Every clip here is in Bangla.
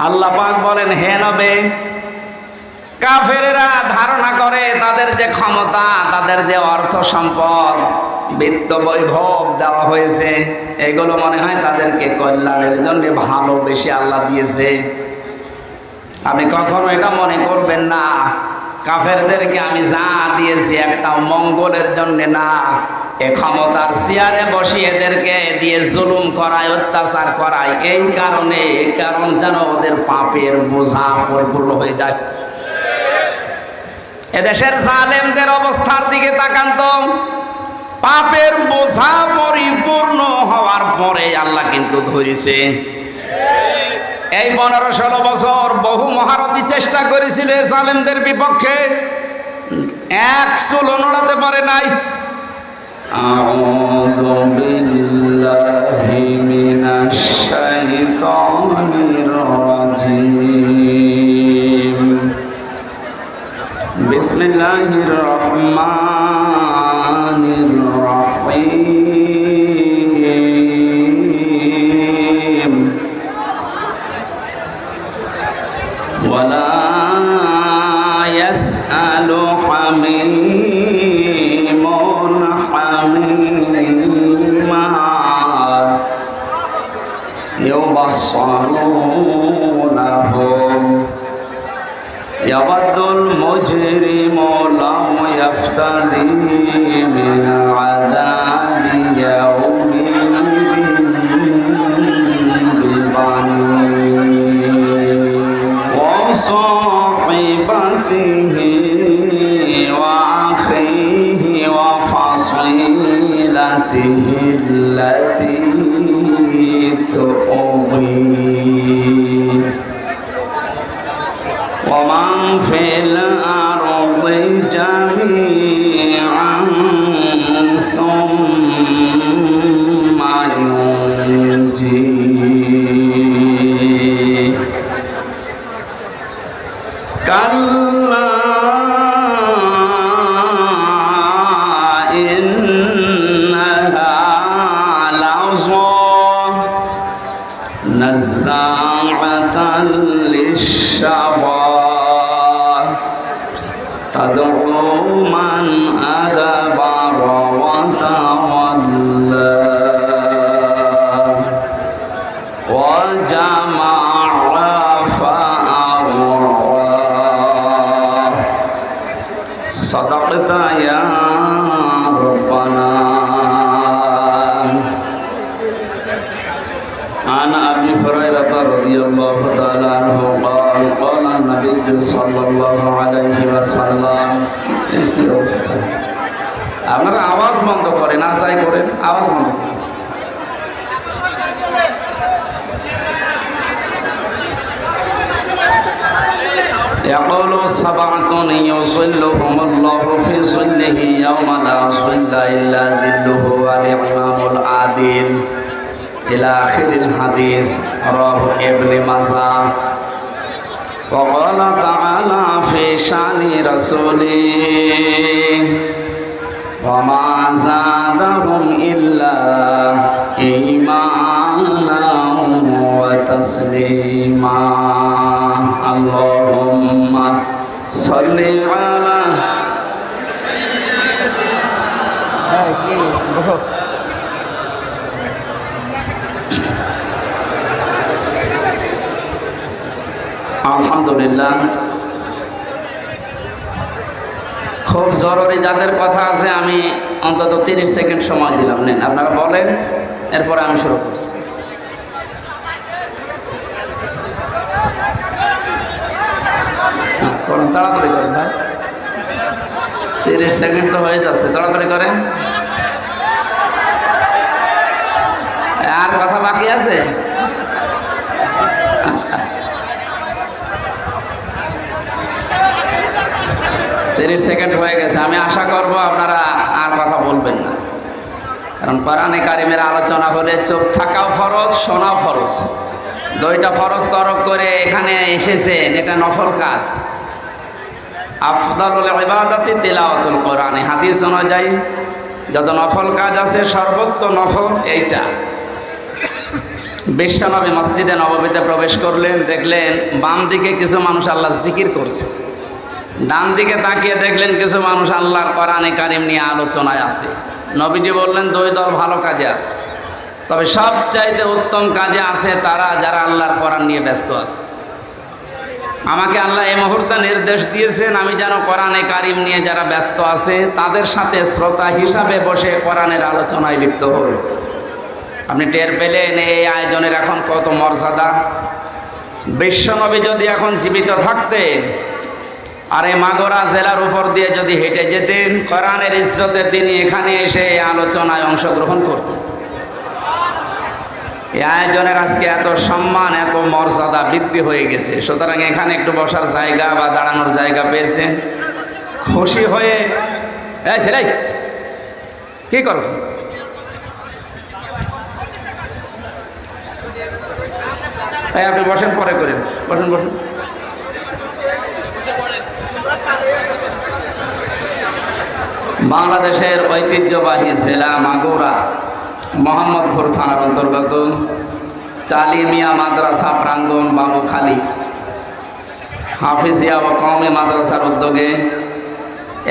আল্লাহ পাক বলেন, হে নবী, কাফেরেরা ধারণা করে তাদের যে ক্ষমতা, তাদের যে অর্থ সম্পদ, বিত্ত বৈভব দেওয়া হয়েছে, এগুলো মনে হয় তাদেরকে কল্যাণের জন্য ভালোবেসে আল্লাহ দিয়েছে। আপনি কখনো এটা মনে করবেন না কাফেরদেরকে আমি যা দিয়েছি একটাও মঙ্গলের জন্য না। এ ক্ষমতার চেয়ারে বসিয়ে এদেরকে দিয়ে জুলুম করায়, অত্যাচার করায়, এই কারণ যেন ওদের পাপের বোঝা পরিপূর্ণ হয়ে যায়। এদেশের জালেমদের অবস্থার দিকে তাকান তো, পাপের বোঝা পরিপূর্ণ হওয়ার পরে আল্লাহ কিন্তু ধরেছে। এই 15-16 বছর বহু মহারথী চেষ্টা করেছিল জালেমদের বিপক্ষে, এক চুল নড়াতে পারে নাই। আউযু বিল্লাহি মিনাশ শাইতানির রাজীম। বিসমিল্লাহির রহমানির রহিম। ওয়ালা ইয়াসআলু হামীমুন হামীমা ইউবাসসিরুনাহুম ইয়াওয়াদ্দুল মুজরিমু লাম ইয়াফতাদি মিন আযাবি ইয়াউমিন বিবানি ওয়া সাহিবাতিহি ওয়া আখিহি ওয়া ফাসিলাতিহি আল্লাতী তু'বি ومن في الأرض جميعا ثم ينجيه كلا إنها لظى نزاعة للشوى تدعو من أدبر وتولى وجمع فأوعى صدقت يا ربنا. عن أبي هريرة رضي الله تعالى عنه قال قال النبي صلى الله عليه وسلم. কি অবস্থা? আপনারা আওয়াজ বন্ধ করেন, না যাই করেন, আওয়াজ বন্ধ করেন। يقول سبعة يظلهم الله في ظله يوم لا ظل إلا ظله والإمام العادل إلى آخر الحديث. رواه ابن ماجه. وقال تعالى في شأن رسوله وما زادهم إلا إيمانا وتسليما. اللهم صل على আলহামদুলিল্লাহ। খুব জরুরি যাদের কথা আছে আমি অন্তত 30 সেকেন্ড সময় দিলাম, নেন আপনারা বলেন, এরপরে আমি শুরু করছি। করুন, তাড়াতাড়ি করেন ভাই, 30 সেকেন্ড তো হয়ে যাচ্ছে, তাড়াতাড়ি করেন। আর কথা বাকি আছে? 30 সেকেন্ড হয়ে গেছে। আমি আশা করব আপনারা আর কথা বলবেন না, কারণ কোরআনে কারিমের আলোচনা হলে চুপ থাকাও ফরজ, শোনাও ফরজ। দুইটা ফরজ তরক করে এখানে এসেছেন, এটা নফল কাজ। আফদালুল ইবাদাতি তিলাওয়াতুল কোরআন। হাদিস অনুযায়ী যত নফল কাজ আছে সর্বোত্তম নফল এইটা। বিশ্বনবী মসজিদে নববীতে প্রবেশ করলেন, দেখলেন বাম দিকে কিছু মানুষ আল্লাহ জিকির করছে, ডান দিকে তাকিয়ে দেখলেন কিছু মানুষ আল্লাহর কোরআনে কারিম নিয়ে আলোচনায় আছে। নবীজি বললেন দুই দল ভালো কাজে আছে, তবে সবচাইতে উত্তম কাজে আছে তারা যারা আল্লাহর কোরআন নিয়ে ব্যস্ত আছে। আমাকে আল্লাহ এই মুহূর্তে নির্দেশ দিয়েছেন আমি যেন কোরআনে কারিম নিয়ে যারা ব্যস্ত আছে তাদের সাথে শ্রোতা হিসাবে বসে কোরআনের আলোচনায় লিপ্ত হই। আপনি টের পেলেন এই আয়োজনের এখন কত মর্যাদা। বিশ্বনবী যদি এখন জীবিত থাকতেন আর এই মাগুরা জেলার উপর দিয়ে যদি হেঁটে যেতেন, কোরআনের ইজ্জতে তিনি এখানে এসে এই আলোচনায় অংশগ্রহণ করতেন। এই আয়োজনের আজকে এত সম্মান, এত মর্যাদা বৃদ্ধি হয়ে গেছে। সুতরাং এখানে একটু বসার জায়গা বা দাঁড়ানোর জায়গা পেয়েছেন, খুশি হয়ে এই ছেলে কি করো, তাই আপনি বসেন, পরে করেন, বসেন বসেন। বাংলাদেশের ঐতিহ্যবাহী জেলা মাগুরা মোহাম্মদপুর থানার অন্তর্গত চালিমিয়া মাদ্রাসা প্রাঙ্গণ বাবুখালী হাফিজিয়া ও কওমি মাদ্রাসার উদ্যোগে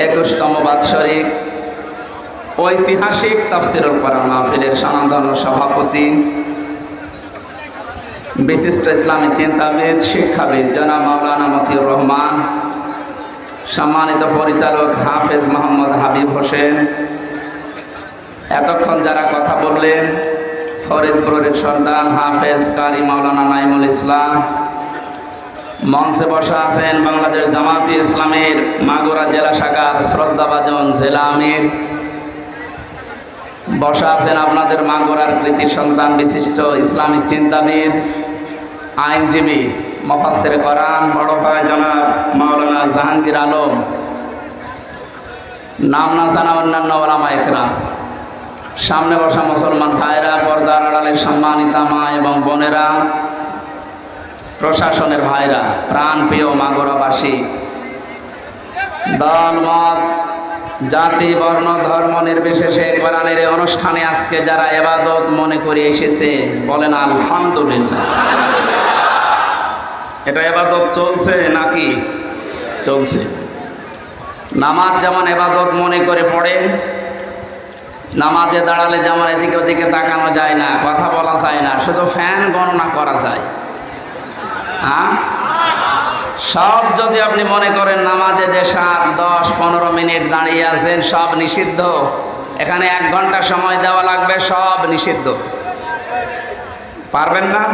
21তম বাৎসরিক ঐতিহাসিক তাফসীরুল কোরআন মাহফিলের স্বনামধন্য সভাপতি বিশিষ্ট ইসলামী চিন্তাবিদ শিক্ষাবিদ জনাব মাওলানা মতিউর রহমান, সম্মানিত পরিচালক হাফেজ মোহাম্মদ হাবিব হোসেন, এতক্ষণ যারা কথা বললেন ফরিদপুরের সন্তান হাফেজ কারি মাওলানা নাইমুল ইসলাম, মঞ্চে বসা আছেন বাংলাদেশ জামাতে ইসলামের মাগুরা জেলা শাখার শ্রদ্ধাভাজন জেলা আমির, বসা আছেন আপনাদের মাগুরার কৃতি সন্তান বিশিষ্ট ইসলামিক চিন্তাবিদ আইনজীবী মুফাসসির কোরআন বড় ভাই জনাব মাওলানা জাহাঙ্গীর আলম, নাম না জানা অন্যান্য ওলামা একরাম, সামনে বসা মুসলমান ভাইরা, পর্দার আড়ালের সম্মানিতা মা এবং বোনেরা, প্রশাসনের ভাইরা, প্রাণপ্রিয় মাগুরাবাসী, দল মত জাতি বর্ণ ধর্ম নির্বিশেষে কোরআনের এই অনুষ্ঠানে আজকে যারা ইবাদত মনে করে এসেছে বলেন আলহামদুলিল্লাহ। এটা ইবাদত চলছে নাকি? চলছে। নামাজ যেমন ইবাদত মনে করে পড়েন, নামাজে দাঁড়ালে যেমন এদিকে ওদিকে তাকানো যায় না, কথা বলা যায় না, শুধু ফ্যান গণনা করা যায়। হ্যাঁ, সব যদি আপনি মনে করেন নামাজে যে 7, 10, 15 মিনিট দাঁড়িয়ে আছেন সব নিষিদ্ধ, এখানে 1 ঘন্টা সময় দেওয়া লাগবে, সব নিষিদ্ধ। পারবেন না?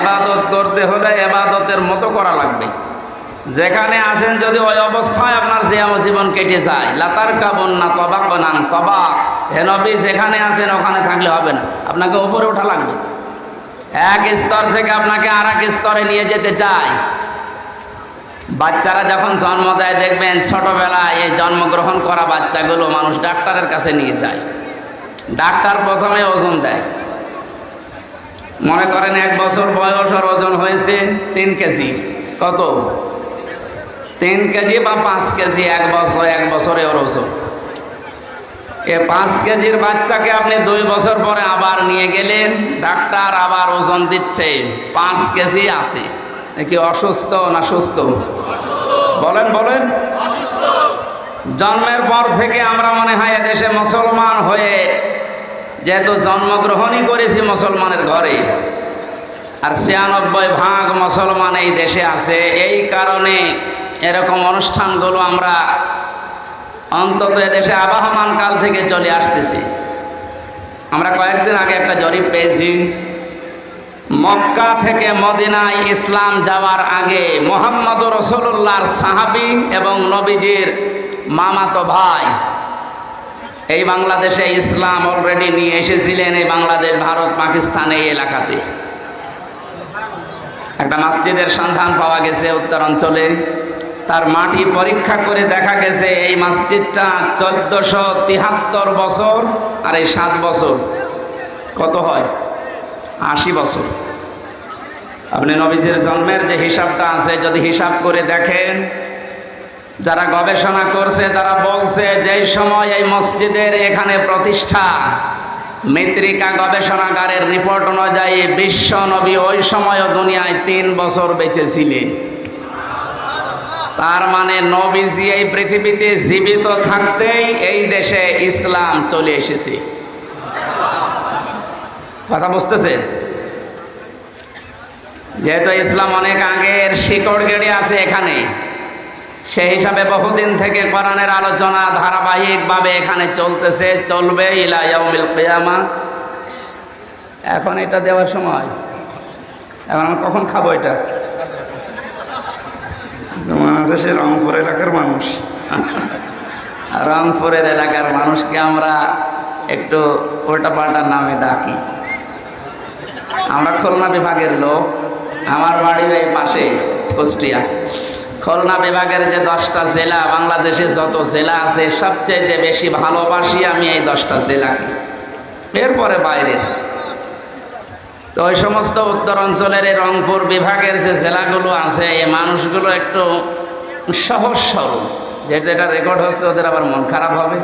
ইবাদত করতে হলে ইবাদতের মতো করা লাগবে। যেখানে আছেন যদি ওই অবস্থায় আপনার জীবন কেটে যায়, লাতার কাবন না তবাক বানান তবাক, হে নবী যেখানে আছেন ওখানে থাকলে হবে না, আপনাকে উপরে ওঠা লাগবে। এক স্তর থেকে আপনাকে আর এক স্তরে নিয়ে যেতে চায়। বাচ্চারা যখন জন্ম দেয় দেখবেন ছোটবেলায় এই জন্মগ্রহণ করা বাচ্চাগুলো মানুষ ডাক্তারের কাছে নিয়ে যায়। ডাক্তার প্রথমে ওজন দেয়, মনে করেন 1 বছর বয়স আর ওজন হয়েছে 3 কেজি। কত? 3 কেজি বা 5 কেজি, 1 বছরে ওর ওজন। এ 5 কেজির বাচ্চাকে আপনি 2 বছর পরে আবার নিয়ে গেলেন, ডাক্তার আবার ওজন দিচ্ছে 5 কেজি আছে। কি অসুস্থ না সুস্থ? বলেন বলেন। জন্মের পর থেকে আমরা মনে হয় এদেশে মুসলমান হয়ে, যেহেতু জন্মগ্রহণই করেছি মুসলমানের ঘরে, আর 96% মুসলমান এই দেশে আছে, এই কারণে এরকম অনুষ্ঠানগুলো আমরা অন্তত এদেশে আবহমান কাল থেকে চলে আসতেছি। আমরা কয়েকদিন আগে একটা জরিপ পেয়েছি, মক্কা থেকে মদিনায় ইসলাম যাওয়ার আগে মুহাম্মদুর রাসূলুল্লাহর সাহাবী এবং নবীজির মামাতো ভাই এই বাংলাদেশে ইসলাম অলরেডি নিয়ে এসেছিলেন। এই বাংলাদেশ, ভারত, পাকিস্তান এই এলাকাতে একটা মসজিদের সন্ধান পাওয়া গেছে উত্তরাঞ্চলে। তার মাটি পরীক্ষা করে দেখা গেছে এই মসজিদটা 1473 বছর, আর এই 7 বছর কত হয়? 80 বছর। আপনি নবীজির জন্মের যে হিসাবটা আছে যদি হিসাব করে দেখেন, যারা গবেষণা করছে তারা বলছে যেই সময় এই মসজিদের এখানে প্রতিষ্ঠা, মৃত্তিকা গবেষণাগারের রিপোর্ট অনুযায়ী বিশ্ব নবী ওই সময়ও দুনিয়ায় 3 বছর বেঁচে ছিলেন। তার মানে নবীজি এই পৃথিবীতে জীবিত থাকতেই এই দেশে ইসলাম চলে এসেছে। কথা বুঝতেছেন? যেহেতু ইসলাম অনেক আগের শিকড় গেড়ে আছে এখানে, সেই হিসাবে বহুদিন থেকে কোরআনের আলোচনা ধারাবাহিকভাবে এখানে চলতেছে, চলবে ইলা ইয়াউমিল কিয়ামা। এখন এটা দেওয়ার সময়, এখন আমি কখন খাবো এটা? তোমার আছে সে রংপুর এলাকার মানুষ, রংপুরের এলাকার মানুষকে আমরা একটু উল্টাপাল্টা নামে ডাকি। আমরা খুলনা বিভাগের লোক, আমার বাড়ির এই পাশে কুষ্টিয়া। খুলনা বিভাগের যে 10টা জেলা, বাংলাদেশে যত জেলা আছে সবচেয়ে বেশি ভালোবাসি আমি এই 10টা জেলাকে, এরপরে বাইরে। তো ওই সমস্ত উত্তর অঞ্চলের এই রংপুর বিভাগের যে জেলাগুলো আছে, এই মানুষগুলো একটু সহজ সরল, যেটা এটা রেকর্ড হচ্ছে ওদের আবার মন খারাপ হবে।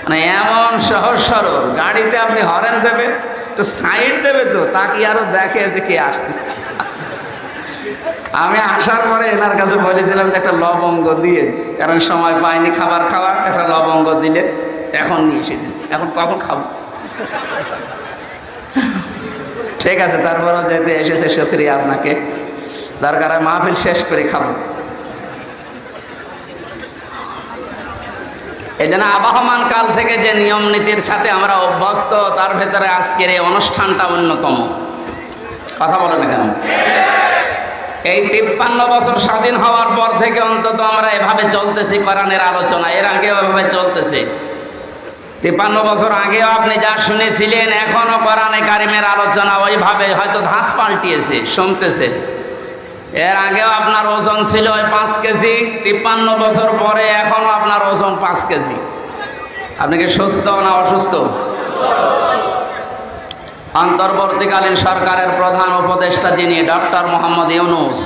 মানে এমন সহজ সরল, গাড়িতে আপনি হরেন দেবে, একটু সাইড দেবে তো তাকে আরো দেখে যে কে আসতেছে। আমি আসার পরে এনার কাছে বলেছিলাম যে একটা লবঙ্গ দিয়ে, কারণ সময় পাইনি খাবার খাওয়ার, একটা লবঙ্গ দিলে এখন নিয়ে এসে দিচ্ছে, এখন কখন খাবো। ঠিক আছে, তারপরেও যেতে এসেছে শুকরিয়া আপনাকে, দরকার হয় মাহফিল শেষ করে খাবো। এই জন্য আবহমান কাল থেকে যে নিয়ম নীতির সাথে আমরা অভ্যস্ত, তার ভেতরে আজকের এই অনুষ্ঠানটা অন্যতম। কথা বলে না কেন? এই 53 বছর স্বাধীন হওয়ার পর থেকে অন্তত আমরা এভাবে চলতেছি কোরআনের আলোচনা, এর আগে এভাবে চলতেছে। 53 বছর আগেও আপনি যা শুনেছিলেন, এখনো কোরআনে কারিমের আলোচনা ওইভাবে, হয়তো ধাঁচ পাল্টিয়েছে, শুনতেছে। এর আগেও আপনার ওজন ছিল 5 কেজি, 53 বছর পরে এখনো আপনার ওজন 5 কেজি। আপনি কি সুস্থ না অসুস্থ? অন্তর্বর্তীকালীন সরকারের প্রধান উপদেষ্টা যিনি, ডক্টর মোহাম্মদ ইউনূস,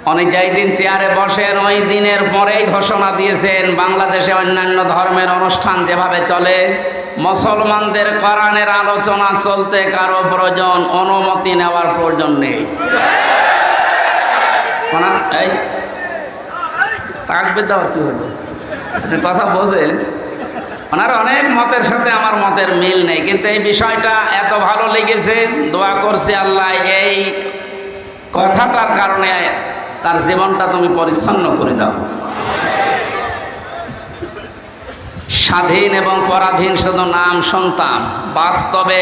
উনি যেই দিন চেয়ারে বসেন ওই দিনের পরেই ঘোষণা দিয়েছেন, বাংলাদেশে অন্যান্য ধর্মের অনুষ্ঠান যেভাবে চলে, মুসলমানদের কোরআনের আলোচনা চলতে কারো প্রয়োজন, অনুমতি নেওয়ার প্রয়োজন নেই। এই তাকবীর দেওয়ার কি হলো? আপনি কথা বোঝেন? ওনার অনেক মতের সাথে আমার মতের মিল নেই, কিন্তু এই বিষয়টা এত ভালো লেগেছে, দোয়া করছি আল্লাহ এই কথাটার কারণে তার জীবনটা তুমি পরিচ্ছন্ন করে দাও। স্বাধীন এবং পরাধীন শুধু নাম শুনতাম, বাস্তবে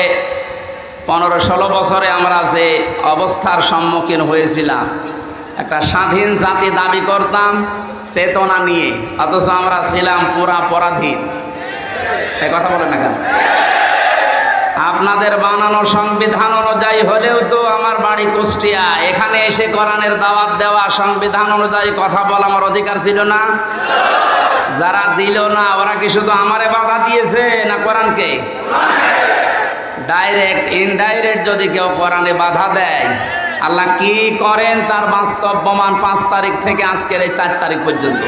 15-16 বছরে আমরা যে অবস্থার সম্মুখীন হয়েছিলাম, একটা স্বাধীন জাতি দাবি করতাম চেতনা নিয়ে, অথচ আমরা ছিলাম পুরা পরাধীন। এই কথা বলে না কেন? আপনাদের বানানো সংবিধান অনুযায়ী হলেও তো আমার বাড়ি কুষ্টিয়া, এখানে এসে কোরআনের দাওয়াত দেওয়া, সংবিধান অনুযায়ী কথা বলা আমার অধিকার ছিল না? যারা দিল না ওরা কি শুধু আমারে বাধা দিয়েছে না কোরআনকে? ডাইরেক্ট ইনডাইরেক্ট যদি কেউ কোরআনে বাধা দেয়, আল্লাহ কি করেন তার বাস্তব প্রমাণ 5 তারিখ থেকে আজকের এই 4 তারিখ পর্যন্ত।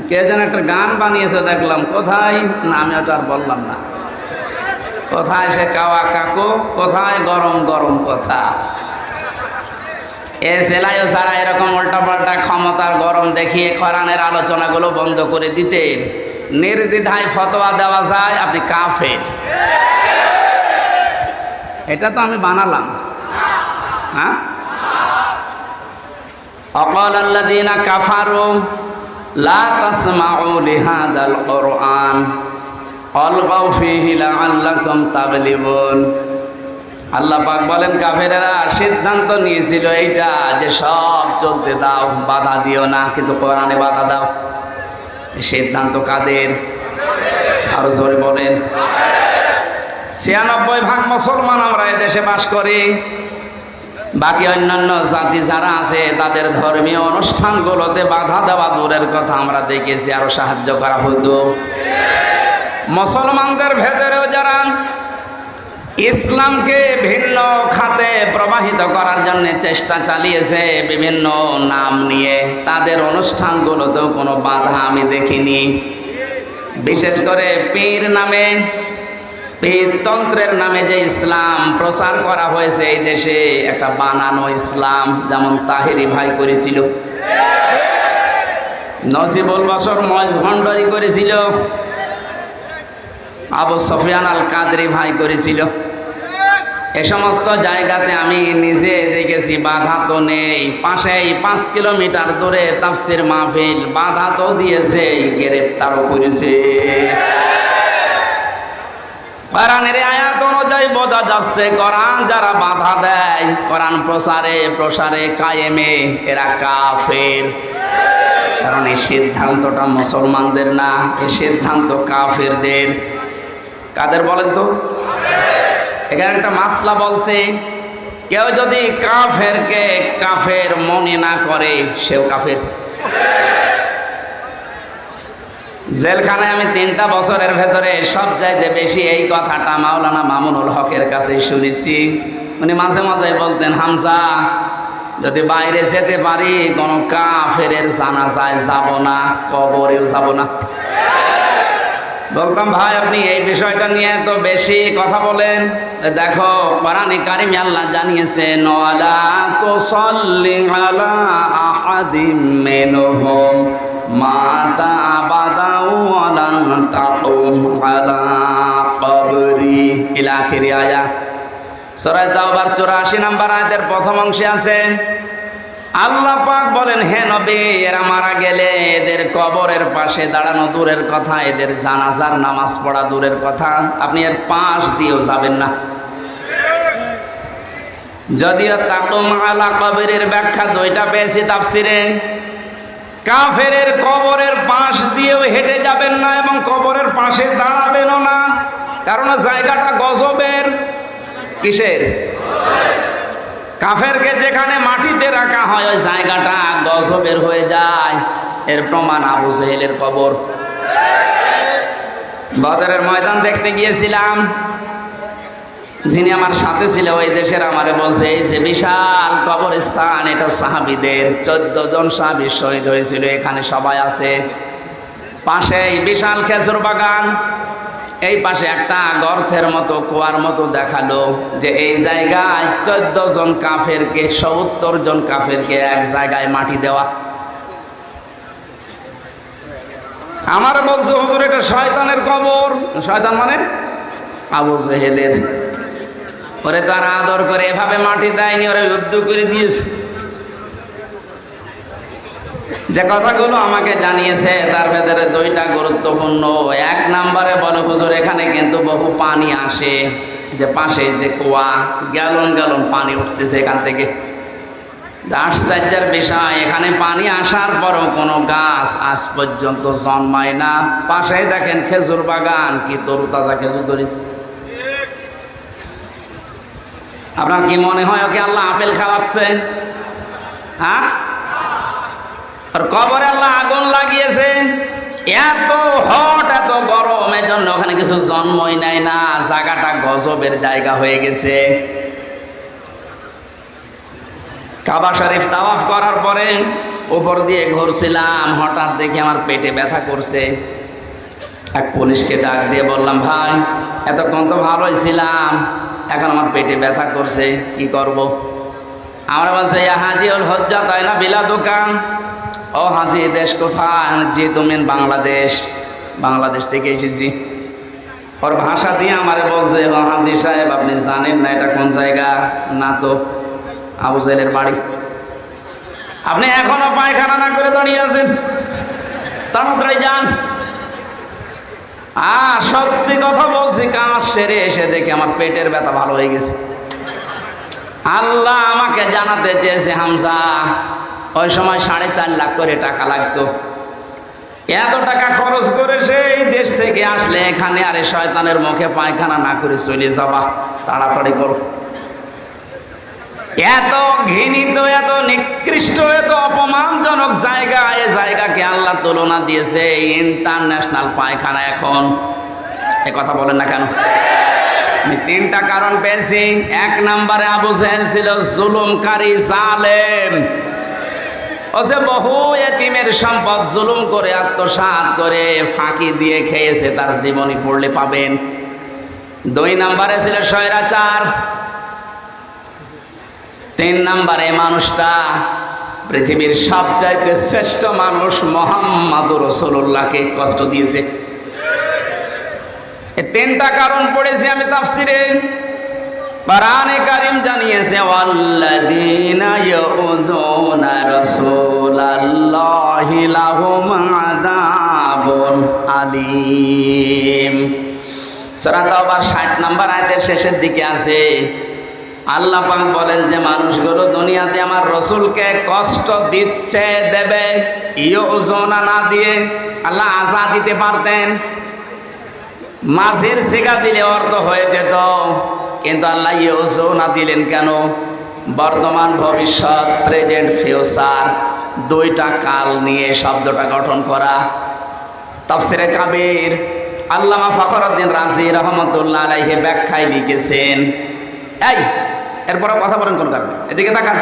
কে যেন একটা গান বানিয়েছে দেখলাম, কোথায় না, আমি ওটা আর বললাম না। কোথায় সে কাওয়া কাকু, কোথায় গরম গরম কথা। এ জেলায়ও যারা এরকম উল্টাপাল্টা ক্ষমতার গরম দেখিয়ে কোরআনের আলোচনাগুলো বন্ধ করে দিতেন, নির্দ্বিধায় ফতোয়া দেওয়া যায় আপনি কাফের। এটা তো আমি বানালাম। হ্যাঁ, অকাল আল্লাযীনা কাফারু লা তাসমাউ লিহাদাল কুরআন আলগাউ ফীহি লাআল্লাকুম তাগলিবুন। আল্লাহ পাক বলেন, কাফেরেরা সিদ্ধান্ত নিয়েছিল এইটা যে সব চলতে দাও, বাধা দিও না, কিন্তু কোরআনে বাধা দাও। সিদ্ধান্ত কাদের? আরো জোরে বলেন। 96% মুসলমান আমরা এদেশে বাস করি। বাকি অন্যান্য জাতি যারা আছে তাদের ধর্মীয় অনুষ্ঠানগুলোতে বাধা দেওয়া দূরের কথা, আমরা দেখেছি আরো সাহায্য করা হতো। মুসলমানদের ভেতরেও যারা ইসলামকে ভিন্ন খাতে প্রবাহিত করার জন্য চেষ্টা চালিয়েছে বিভিন্ন নাম নিয়ে, তাদের অনুষ্ঠানগুলোতেও কোনো বাধা আমি দেখিনি। বিশেষ করে পীর নামে, পীরতন্ত্রের নামে যে ইসলাম প্রচার করা হয়েছে এই দেশে, একটা বানানো ইসলাম, যেমন তাহেরি ভাই করেছিল, নজিবুল বশর ময়েজ ভণ্ডারী করেছিল, আবু সুফিয়ান আল কাদরি ভাই করেছিল। এ সমস্ত জায়গাতে আমি নিজে দেখেছি, বাধা তো নেই। পাশেই 5 কিলোমিটার দূরে তাফসির মাহফিল, বাধা তো দিয়েছে, গ্রেফতারও করেছে। কোরআনের আয়াত অনুযায়ী বোঝা যাচ্ছে কোরআন যারা বাধা দেয় কোরআন প্রসারে কায়েমে, এরা কাফের। কারণ এই সিদ্ধান্তটা মুসলমানদের না, এই সিদ্ধান্ত কাফেরদের। কাদের বলেন তো? এখানে একটা মাসলা বলছে, কেউ যদি কাফেরকে কাফের মনে না করে সেও কাফের। জেলখানায় আমি 3টা বছরের ভেতরে সবচাইতে বেশি এই কথাটা মাওলানা মামুনুল হকের কাছে শুনেছি। উনি মাঝে মাঝে বলতেন, হামজা যদি বাইরে যেতে পারি কোনো কাফের জানাজায় যাব না, কবরেও যাব না। বলতাম, ভাই আপনি এই বিষয়টা নিয়ে তো বেশি কথা বলেন। দেখো কোরআনে কারিমে আল্লাহ জানিয়েছেন, ওয়ালা তুসাল্লি আলা আহাদিম মিনহুম মাতা আবাদা ওয়ালা তাকুম আলা কবরি ইলা আখিরি আয়াত। সূরা তাওবার 84 নম্বর আয়াতের প্রথম অংশে আছে, আল্লাহ পাক বলেন, হে নবী, এরা মারা গেলে এদের কবরের পাশে দাঁড়ানো দূরের কথা, এদের জানাজার নামাজ পড়া দূরের কথা, আপনি এর পাশ দিয়েও যাবেন না। যদিও তাকুম আলা কবরের ব্যাখ্যা 2টা পেয়েছি তাফসিরে। কাফেরের কবরের পাশ দিয়েও হেঁটে যাবেন না এবং কবরের পাশে দাঁড়াবেনও না, কারণ জায়গাটা গজবের। কিসের? কাফেরকে যেখানে মাটিতে রাখা হয় ওই জায়গাটা গজবের হয়ে যায়। এর প্রমাণ আবু জেহেলের কবর। বদরের ময়দান দেখতে গিয়েছিলাম, যিনি আমার সাথে ছিল ওই দেশের আমারে বলছে, এই যে বিশাল কবরস্থান, এটা সাহাবীদের, 14 জন সাহাবী শহীদ হয়েছিল, এখানে সবাই আছে। পাশেই বিশাল খেজুর বাগান, এই পাশে একটা গর্তের মতো কুয়ার মতো দেখালো যে এই জায়গায় 14 জন কাফেরকে, 70 জন কাফেরকে এক জায়গায় মাটি দেওয়া। আমার বলছে, হুজুর এটা শয়তানের কবর। শয়তান মানে আবু জেহেলের। ওরে তারা আদর করে এভাবে মাটি দেয়নি, ওরা যুদ্ধ করে দিয়েছে। যে কথাগুলো আমাকে জানিয়েছে তার ভেতরে 2টা গুরুত্বপূর্ণ। 1 নম্বরে বলে, হুজুর এখানে কিন্তু বহু পানি আসে, যে পাশে যে কুয়া, গ্যালন গ্যালন পানি উঠতেছে এখান থেকে। আশ্চর্যের বিষয়, এখানে পানি আসার পরও কোনো গাছ আজ পর্যন্ত জন্মায় না। পাশেই দেখেন খেজুর বাগান, কি তরুতাজা খেজুর ধরেছে। আপনার কি মনে হয় ওকে আল্লাহ আপেল খাওয়াচ্ছে? হ্যাঁ? আর কবরে আল্লাহ আগুন লাগিয়েছে, এত হট, এত গরম, এর জন্য ওখানে কিছু জন্মই নাই না, জায়গাটা গজবের জায়গা হয়ে গেছে। কাবা শরীফ তাওয়াফ করার পরে উপর দিয়ে ঘুরছিলাম, হঠাৎ দেখি আমার পেটে ব্যথা করছে। এক পুলিশকে ডাক দিয়ে বললাম, ভাই এতক্ষণ তো ভালোই ছিলাম, এখন আমার পেটে ব্যথা করছে, কি করব? আমরা বলছে, ইয়া হাজিউল হজ্জা তাই না বিলা দোকান। ও হাজি, দেশ কোথায়? জি তুমি বাংলাদেশ। বাংলাদেশ থেকে এসেছি। ওর ভাষা দিয়ে আমারে বলছে, ও হাজি সাহেব আপনি জানেন না এটা কোন জায়গা? না তো। আবু জেহেলের বাড়ি। আপনি এখনো পায়খানা না করে দাঁড়িয়ে আছেন, তাড়াতাড়ি যান। সত্যি কথা বলছি, কাজ সেরে এসে দেখি আমার পেটের ব্যথা ভালো হয়ে গেছে। আল্লাহ আমাকে জানাতে চেয়েছে, হামজা ওই সময় 4.5 লাখ করে টাকা লাগতো। এত টাকা খরচ করে সেই দেশ থেকে আসলে এখানে আরে শয়তানের মুখে পায়খানা না করে চলে যাবা, তাড়াতাড়ি করো। এত ঘৃণিত, এত নিকৃষ্ট, এত অপমানজনক জায়গা, এই জায়গাকে আল্লাহ তুলনা দিয়েছে ইন্টারন্যাশনাল পায়খানা। এখন এ কথা বলেন না কেন? আমি 3টা কারণ পেয়েছি। 1 নম্বরে আবু জেহেল ছিল জুলুমকারী, জালেম। ওসে বহু এতিমের সম্পদ জুলুম করে আত্মসাৎ করে ফাঁকি দিয়ে খেয়েছে, তার জীবনী পড়লে পাবেন। 2 নম্বরে ছিল স্বৈরাচার। 3 নম্বরে মানুষটা পৃথিবীর সবচাইতে শ্রেষ্ঠ মানুষ মুহাম্মদুর রাসূলুল্লাহকে কষ্ট দিয়েছে। এই 3টা কারণ পড়েছি আমি তাফসিরে। কোরআনে কারীম জানিয়েছে ওয়াল্লাযীনা ইউযুনা রাসূলাল্লাহি লাহুম আযাবুন আলীম। সূরা তাওবার 60 নম্বর আয়াতের শেষের দিকে আছে, আল্লাহ পাক বলেন যে মানুষগুলো দুনিয়াতে আমার রাসূলকে কষ্ট দিচ্ছে, দেবে। ইউযুনা না দিয়ে আল্লাহ আযা দিতে পারতেন, মাঝের সিগা দিলে অর্থ হয়ে যেত, কিন্তু আল্লাহ ইউযুনা দিলেন কেন? বর্তমান, ভবিষ্যৎ, প্রেজেন্ট, ফিউচার, 2টা কাল নিয়ে শব্দটা গঠন করা। তাফসিরে কাবীর আল্লামা ফখরুদ্দিন রাজি রহমাতুল্লাহ আলাইহি ব্যাখ্যায় লিখেছেন, এই এরপর কথা বলেন কোন কারণে? এদিকে তাকান।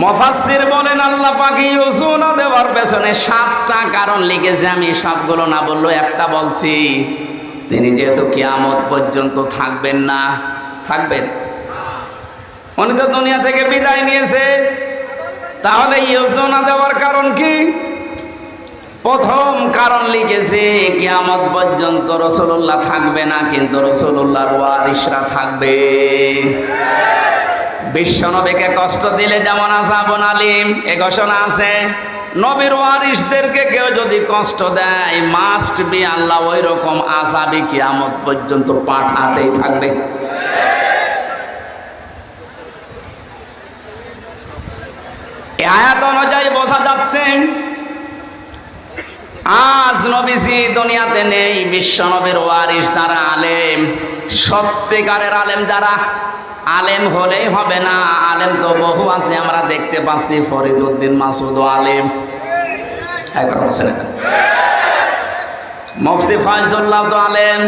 মুফাসসির বলেন আল্লাহ পাক ইউযুনা দেওয়ার পেছনে 7টা কারণ লিখেছে। আমি সবগুলো না বললেও একটা বলছি। তিনি যেহেতু কিয়ামত পর্যন্ত থাকবেন না, থাকবেন, উনি তো দুনিয়া থেকে বিদায় নিয়েছে, তাহলে ইউযুনা দেওয়ার কারণ কি? প্রথম কারণ লিখেছে কিয়ামত পর্যন্ত রাসূলুল্লাহ থাকবে না, কিন্তু রাসূলুল্লাহর ওয়ারিসরা থাকবে। বিশ্বনবীকে কষ্ট দিলে যেমন আযাবুন আলীম এ ঘোষণা আছে, নবীর ওয়ারিসদেরকে কেউ যদি কষ্ট দেয় মাস্ট বি আল্লাহ ওই রকম আযাবই কিয়ামত পর্যন্ত পাঠাতেই থাকবে। এই আয়াত অনুযায়ী বোঝা যাচ্ছে আজ নবীজি দুনিয়াতে নেই, বিশ্ব নবীর ওয়ারিস যারা আলেম, সত্যিকারের আলেম যারা, আলেম হলেই হবে না, আলেম তো বহু আছে আমরা দেখতে পাচ্ছি। ফরিদউদ্দিন মাসুদ আলেম, কথা বলছেন, মুফতি ফয়জুল্লাহ তো আলেম,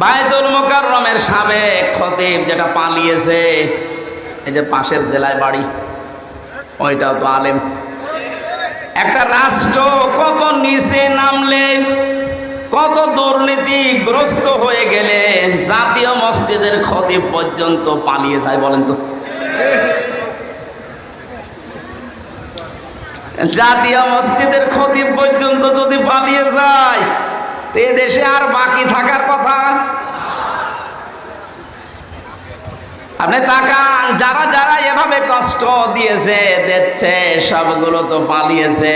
বাইতুল মুকাররমের সাবেক খতিব যেটা পালিয়েছে, এই যে পাশের জেলায় বাড়ি, ওইটাও তো আলেম। একটা রাষ্ট্র কত নিচে নামলে, কত দুর্নীতিগ্রস্ত হয়ে গেলে জাতীয় মসজিদের খতিব পর্যন্ত পালিয়ে যায় বলেন তো? জাতীয় মসজিদের খতিব পর্যন্ত যদি পালিয়ে যায়, এ দেশে আর বাকি থাকার কথা? আপনি তাকান, যারা যারা এভাবে কষ্ট দিয়েছে, দিচ্ছে, সবগুলো তো পালিয়েছে।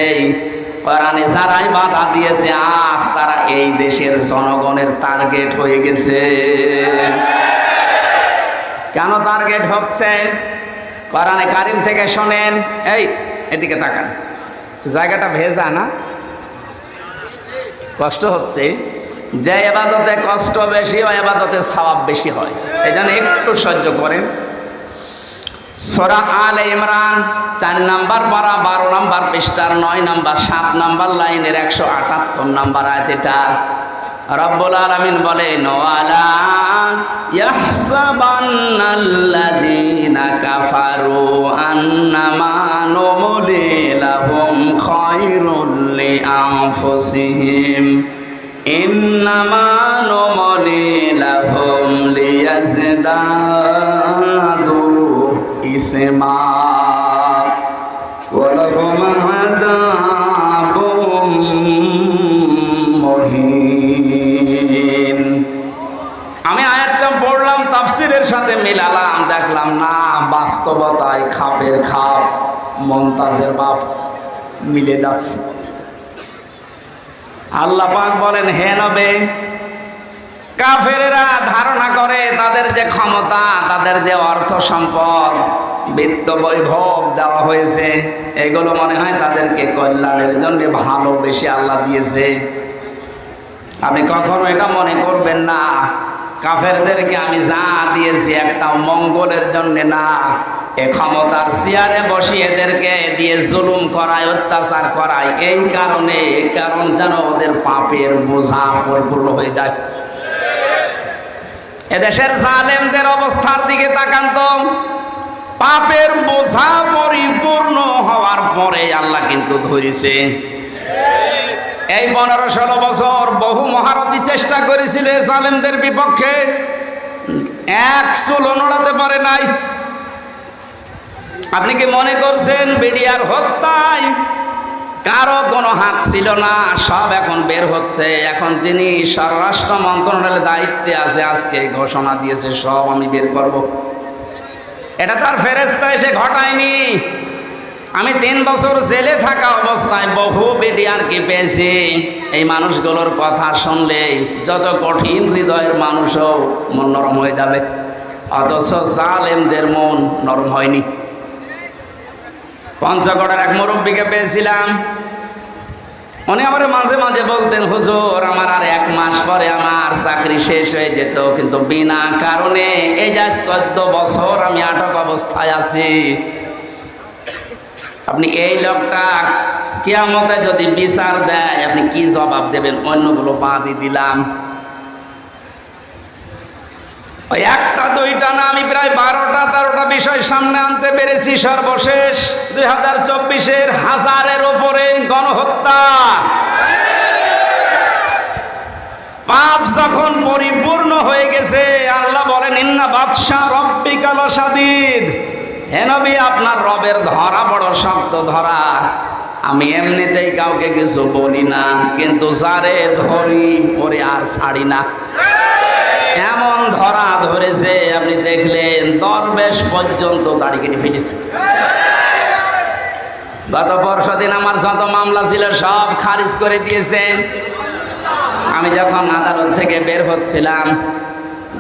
কোরআনে যারাই বাধা দিয়েছে আজ তারা এই দেশের জনগণের টার্গেট হয়ে গেছে। কেন টার্গেট হচ্ছে? কোরআনে কারীম থেকে শোনেন। এই এদিকে তাকান, জায়গাটা ভেজা না? কষ্ট হচ্ছে। যে ইবাদতে কষ্ট বেশি ওই ইবাদতে সওয়াব বেশি হয়, এই জন্য একটু সহ্য করেন। সূরা আলে ইমরান 4 নম্বর পারা 12 নম্বর পৃষ্ঠার 9 নম্বর 7 নম্বর লাইনের 178 নম্বর আয়াত। এটা রব্বুল আলামিন বলেন, ওয়ালা ইয়াহসাবান্নাল্লাযীনা কাফারু আন্নামা নুমলি লাহুম খায়রুল লিআনফুসিহিম ইন্নামা নুমলি লাহুম লিয়াজদাদু ইসমা ওয়া লাহুম আযাবুম মুহিন। আমি আয়াতটা পড়লাম, তাফসীরের সাথে মিলালাম, দেখলাম না বাস্তবতায় খাপের খাপ, মমতাজের বাপ মিলে যাচ্ছে। আল্লাহ পাক বলেন, হে নবী, কাফেরেরা ধারণা করে তাদের যে ক্ষমতা, তাদের যে অর্থ সম্পদ, বিত্ত বৈভব দেওয়া হয়েছে, এগুলো মনে হয় তাদেরকে কল্যাণের জন্য ভালোবেসে আল্লাহ দিয়েছে। আপনি কখনো এটা মনে করবেন না কাফেরদেরকে আমি যা দিয়েছি একটা মঙ্গলের জন্য না। এ ক্ষমতার চেয়ারে বসিয়ে এদেরকে দিয়ে জুলুম করায়, অত্যাচার করায়, এই কারণে, কারণ যেন ওদের পাপের বোঝা পরিপূর্ণ হয়ে যায়। এদেশের জালেমদের অবস্থার দিকে তাকান তো, পাপের বোঝা পরিপূর্ণ হওয়ার পরে আল্লাহ কিন্তু ধরেছে। এই 15-16 বছর বহু মহারথী চেষ্টা করেছিল জালেমদের বিপক্ষে, এক চুলও নড়াতে পারে নাই। আপনি কি মনে করছেন বিডিআর হত্যায় কারো কোনো হাত ছিল না? সব এখন বের হচ্ছে। এখন তিনি স্বরাষ্ট্র মন্ত্রণালয়ের দায়িত্বে আছে, আজকে ঘোষণা দিয়েছে সব আমি বের করব। এটা তার ফেরেশতা এসে ঘটায়নি। আমি 3 বছর জেলে থাকা অবস্থায় বহু বিডিআরকে পেয়েছি। এই মানুষগুলোর কথা শুনলে যত কঠিন হৃদয়ের মানুষও মন নরম হয়ে যাবে, অথচ জালেমদের মন নরম হয়নি। পঞ্চগড়ের এক মুরব্বীকে পেয়েছিলাম, উনি আমার মাঝে মাঝে বলতেন, হুজুর আমার আর 1 মাস পরে আমার চাকরি শেষ হয়ে যেত, কিন্তু বিনা কারণে এই যা 14 বছর আমি আটক অবস্থায় আছি। আপনি এই লোকটা কিয়ামতে যদি বিচার দেয় আপনি কি জবাব দেবেন? অন্যগুলো বাদই দিলাম, ওই 1টা 2টা না, আমি প্রায় 12টা 13টা বিষয় সামনে আনতে পেরেছি। সর্বশেষ 2024-এর 1000-এর উপরে গণহত্যা। পাপ যখন পরিপূর্ণ হয়ে গেছে, আল্লাহ বলেন ইন্না বাদশা রব্বিকা লাশাদীদ। হে নবী, আপনার রবের ধরা বড় শক্ত ধরা। আমি এমনিতেই কাউকে কিছু বলি না, কিন্তু যারে ধরি ওরে আর ছাড়ি না। এমন ধরা ধরেছে, আপনি দেখলেন দরবেশ পর্যন্ত দাড়ি কেটে ফেলেছে। গত পরশুদিন আমার যত মামলা ছিল সব খারিজ করে দিয়েছে। আমি যখন আদালত থেকে বের হচ্ছিলাম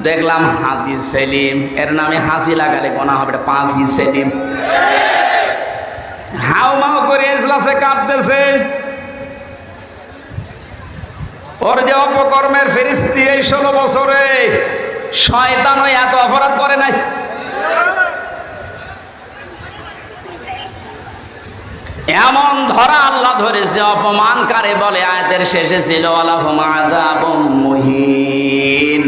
দেখলাম হাজি সেলিম, এর নামে হাজি লাগালে গোনা হবে, এটা পাঁচই সেলিম। হাউ মাউ করে এজলাসে কাঁদতেছে। ওর যে অপকর্মের ফেরেশতা, এই 16 বছরে শয়তানও এত অপরাধ করে নাই। এমন ধরা আল্লাহ ধরেছে, অপমানকারী বলে আয়াতের শেষে ছিল আলাহুম আযাবুম মুহিন।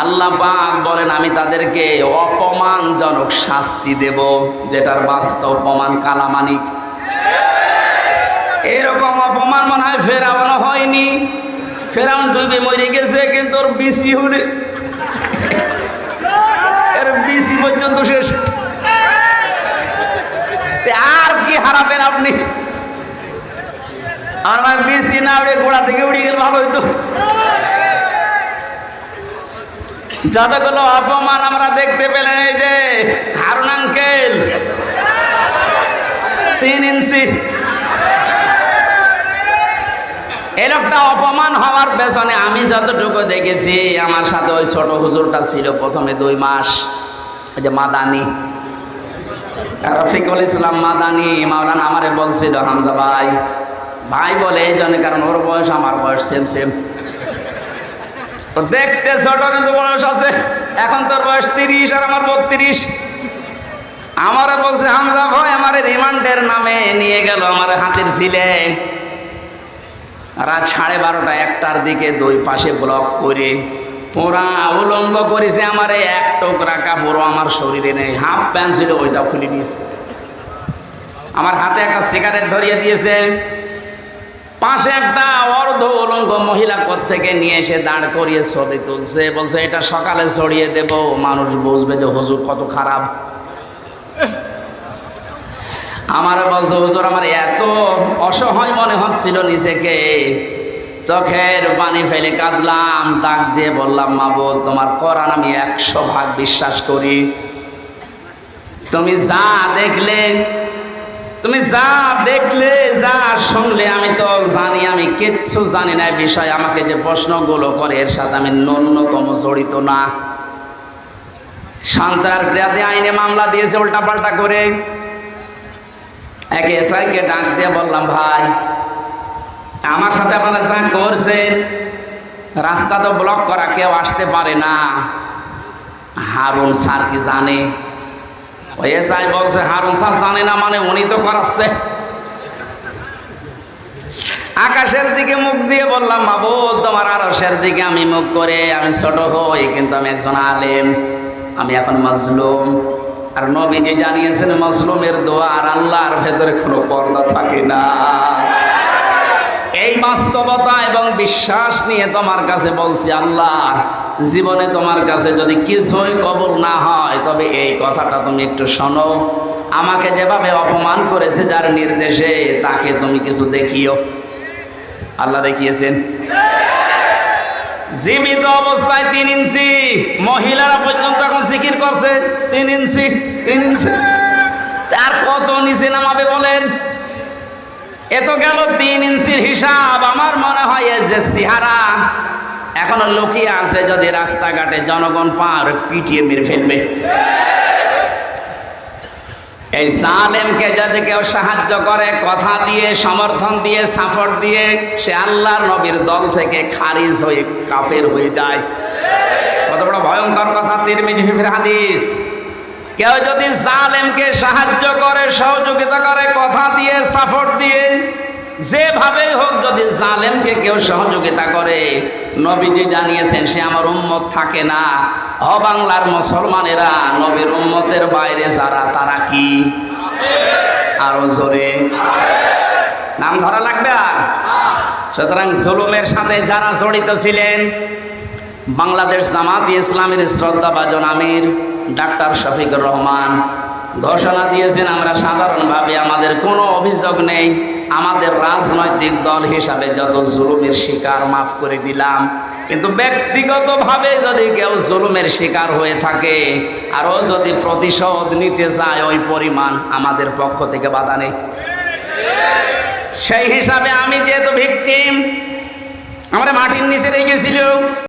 আল্লাহ পাক বলেন আমি তাদেরকে অপমানজনক শাস্তি দেব, যেটার বাস্তব প্রমাণ কালামানিক। এরকম অপমান মনে হয় ফেরাউনও হয়নি। ফেরাউন ডুবে মরে গেছে, কিন্তু ওর বিসি হলে এর বিসি পর্যন্ত শেষ। আর কি হারাবেন আপনি? আমার বিসি না উড়ে গোড়া থেকে উড়ে গেলে ভালো হইতো। যতগুলো অপমান আমরা দেখতে পেলেন, এই যে হারুন আঙ্কেল 3 ইঞ্চি, এই লোকটা অপমান হওয়ার পেছনে আমি যতটুকু দেখেছি, আমার সাথে ওই ছোট হুজুরটা ছিল প্রথমে 2 মাস, ওই যে মাদানি রফিকুল ইসলাম মাদানি মাওলানা আমারে বলছিল, হামজা ভাই ভাই বলে এই জন্য, কারণ ওর বয়স আমার বয়স সেম সেম। তো দেখতে ছোট কিন্তু বয়স আছে। এখন তোর বয়স 30 আর আমার 32। আমারে বলছে, হামজা ভাই আমার রিমান্ডের নামে নিয়ে গেল আমার হাতের ছিলে। রাত 12:30 1টার দিকে 2 পাশে ব্লক করে পুরা উলঙ্গ করেছে। আমার 1 টুকরা কাপড় আমার শরীরে নেই, হাফ প্যান্ট ছিল ওইটা খুলে নিয়েছে। আমার হাতে একটা সিগারেট ধরিয়ে দিয়েছে। পাশে একটা অর্ধ উলঙ্গ মহিলা কোত্থেকে নিয়ে এসে দাঁড় করিয়ে ছবি তুলছে। বলছে এটা সকালে ছড়িয়ে দেব, মানুষ বুঝবে যে হুজুর কত খারাপ। আমার বলছে, হুজুর আমার এত অসহায় মনে হচ্ছিল নিজেকে, চোখের পানি ফেলে কাঁদলাম, ডাক দিয়ে বললাম, মাবুদ তোমার কোরআন আমি 100 ভাগ বিশ্বাস করি। তুমি যা দেখলে, তুমি যা দেখলে, যা শুনলে আমি তো জানি, আমি কিচ্ছু জানি না বিষয়। আমাকে যে প্রশ্নগুলো করে এর সাথে আমি ন্যূনতম জড়িত না। সন্ত্রাস বিরোধী আইনে মামলা দিয়েছে উল্টাপাল্টা করে। এক এসআইকে ডাক দিয়ে বললাম, ভাই আমার সাথে আপনারা যা করছেন, রাস্তা তো ব্লক করা, কেউ আসতে পারে না, হারুন স্যার কি জানে? ওই এসআই বলছে, হারুন স্যার জানে না মানে উনি তো করাচ্ছে। আকাশের দিকে মুখ দিয়ে বললাম, মাবুদ তোমার আরশের দিকে আমি মুখ করে আমি ছোট হই, কিন্তু আমি একজন আলেম, আমি এখন মাজলুম। আর নবীজি জানিয়েছেন মজলুমের দোয়া আর আল্লাহর ভেতরে কোনো পর্দা থাকে না। এই বাস্তবতা এবং বিশ্বাস নিয়ে তোমার কাছে বলছি, আল্লাহ জীবনে তোমার কাছে যদি কিছুই কবুল না হয় তবে এই কথাটা তুমি একটু শোনো, আমাকে যেভাবে অপমান করেছে যার নির্দেশে তাকে তুমি কিছু দেখিও। আল্লাহ দেখিয়েছেন জীবিত অবস্থায় 3 ইঞ্চি, মহিলারা পর্যন্ত এখন জিকির করছে 3 ইঞ্চি 3 ইঞ্চি। তার কত নিচে নামাবে বলেন? এত গেল 3 ইঞ্চির হিসাব। আমার মনে হয় যে চেহারা এখনো লুকিয়ে আছে, যদি রাস্তাঘাটে জনগণ পার পিটিয়ে মেরে ফেলবে। এই জালেমকে যদি কেউ সাহায্য করে, কথা দিয়ে, সমর্থন দিয়ে, সাপোর্ট দিয়ে, সে আল্লাহর নবীর দল থেকে খারিজ হয়ে কাফের হয়ে যায়। কত বড় ভয়ঙ্কর কথা, তিরমিজি শরীফের হাদিস। কেউ যদি জালেমকে সাহায্য করে, সহযোগিতা করে, কথা দিয়ে, সাপোর্ট দিয়ে, যেভাবেই হোক যদি জালেমকে কেউ সহযোগিতা করে, নবীজি জানিয়েছেন সে আমার উম্মত থাকে না। বাংলার মুসলমানেরা নবীর উম্মতের বাইরে যারা, তারা কি? আরো জোরে নাম ধরা লাগবে। আর সুতরাং জুলুমের সাথে যারা জড়িত ছিলেন, বাংলাদেশ জামাত ইসলামের শ্রদ্ধাভাজন আমির ডাক্তার শফিকুর রহমান ঘোষণা দিয়েছেন, আমরা সাধারণভাবে আমাদের কোনো অভিযোগ নেই, আমাদের রাজনৈতিক দল হিসাবে যত জুলুমের শিকার মাফ করে দিলাম, কিন্তু ব্যক্তিগতভাবে যদি কেউ জুলুমের শিকার হয়ে থাকে আর ও যদি প্রতিশোধ নিতে চায় ওই পরিমাণ, আমাদের পক্ষ থেকে বাধা নেই। সেই হিসাবে আমি যেহেতু ভিকটিম, আমরা মাটির নিচে রেখেছিল।